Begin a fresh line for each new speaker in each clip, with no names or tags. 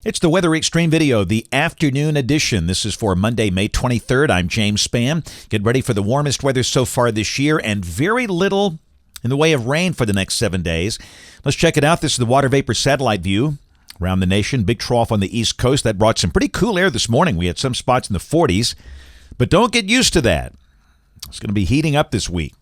It's the Weather Xtreme video, the afternoon edition. This is for Monday, May 23rd. I'm James Spann. Get ready for the warmest weather so far this year and very little in the way of rain for the next 7 days. Let's check it out. This is the water vapor satellite view around the nation. Big trough on the East Coast. That brought some pretty cool air this morning. We had some spots in the 40s, but don't get used to that. It's going to be heating up this week.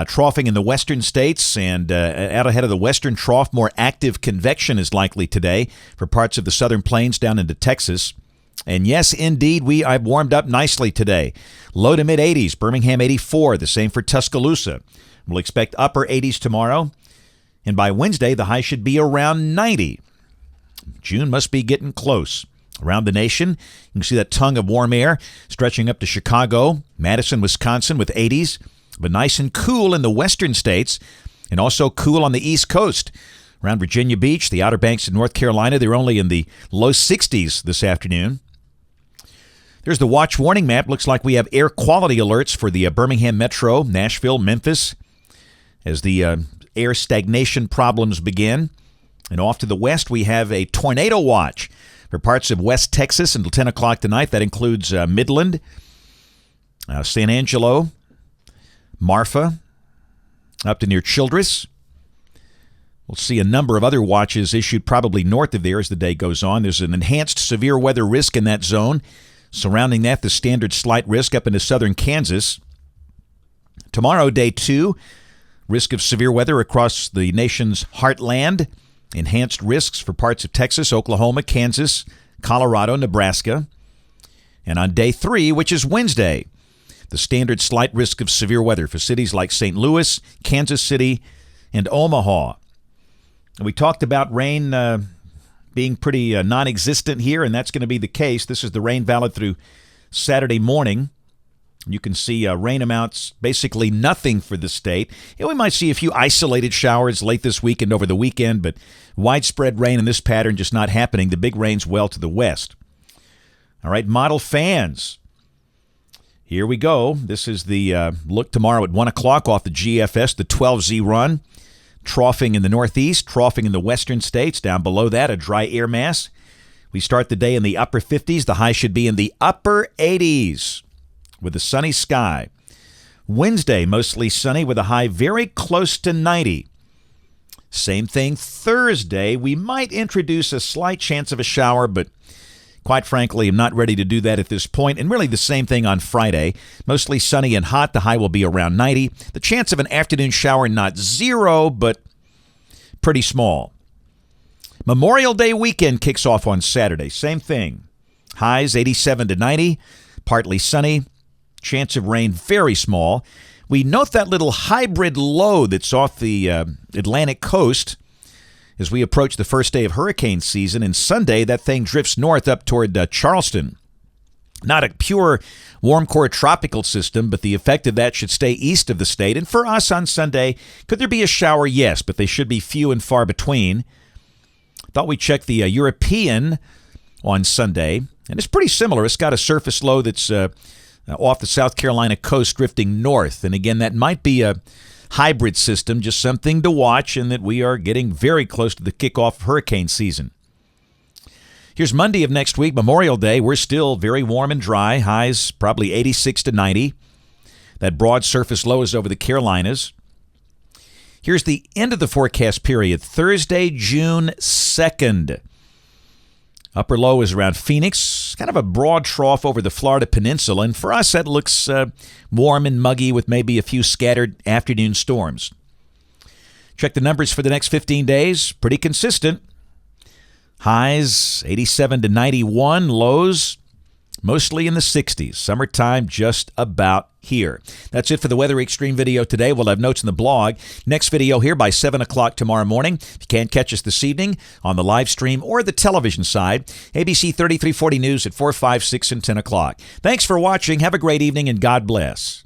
Troughing in the western states and out ahead of the western trough, more active convection is likely today for parts of the southern plains down into Texas. And yes, indeed, I've warmed up nicely today. Low to mid-80s, Birmingham 84, the same for Tuscaloosa. We'll expect upper 80s tomorrow. And by Wednesday, the high should be around 90. June must be getting close. Around the nation, you can see that tongue of warm air stretching up to Chicago, Madison, Wisconsin with 80s. But nice and cool in the western states and also cool on the East Coast. Around Virginia Beach, the Outer Banks of North Carolina, they're only in the low 60s this afternoon. There's the watch warning map. Looks like we have air quality alerts for the Birmingham Metro, Nashville, Memphis as the air stagnation problems begin. And off to the west, we have a tornado watch for parts of West Texas until 10 o'clock tonight. That includes Midland, San Angelo, Marfa, up to near Childress. We'll see a number of other watches issued probably north of there as the day goes on. There's an enhanced severe weather risk in that zone. Surrounding that, the standard slight risk up into southern Kansas. Tomorrow, day 2, risk of severe weather across the nation's heartland. Enhanced risks for parts of Texas, Oklahoma, Kansas, Colorado, Nebraska. And on day 3, which is Wednesday, the standard slight risk of severe weather for cities like St. Louis, Kansas City, and Omaha. And we talked about rain being pretty non-existent here, and that's going to be the case. This is the rain valid through Saturday morning. You can see rain amounts, basically nothing for the state. And we might see a few isolated showers late this week and over the weekend, but widespread rain in this pattern just not happening. The big rain's well to the west. All right, model fans. Here we go. This is the look tomorrow at 1 o'clock off the GFS, the 12Z run. Troughing in the northeast, troughing in the western states. Down below that, a dry air mass. We start the day in the upper 50s. The high should be in the upper 80s with a sunny sky. Wednesday, mostly sunny with a high very close to 90. Same thing Thursday. We might introduce a slight chance of a shower, but quite frankly, I'm not ready to do that at this point. And really the same thing on Friday. Mostly sunny and hot. The high will be around 90. The chance of an afternoon shower, not zero, but pretty small. Memorial Day weekend kicks off on Saturday. Same thing. Highs 87 to 90. Partly sunny. Chance of rain very small. We note that little hybrid low that's off the Atlantic coast as we approach the first day of hurricane season. And Sunday, that thing drifts north up toward Charleston. Not a pure warm core tropical system, but the effect of that should stay east of the state. And for us on Sunday, could there be a shower? Yes, but they should be few and far between. Thought we'd check the European on Sunday, and it's pretty similar. It's got a surface low that's off the South Carolina coast drifting north. And again, that might be a hybrid system, just something to watch, and that we are getting very close to the kickoff of hurricane season. Here's Monday of next week, Memorial Day. We're still very warm and dry. Highs probably 86 to 90. That broad surface low is over the Carolinas. Here's the end of the forecast period, Thursday, June 2nd. Upper low is around Phoenix, kind of a broad trough over the Florida Peninsula. And for us, that looks warm and muggy with maybe a few scattered afternoon storms. Check the numbers for the next 15 days. Pretty consistent. Highs 87 to 91. Lows mostly in the 60s. Summertime just about here. That's it for the Weather Xtreme video today. We'll have notes in the blog. Next video here by 7 o'clock tomorrow morning. If you can't catch us this evening on the live stream or the television side, ABC 3340 News at 4, 5, 6, and 10 o'clock. Thanks for watching. Have a great evening, and God bless.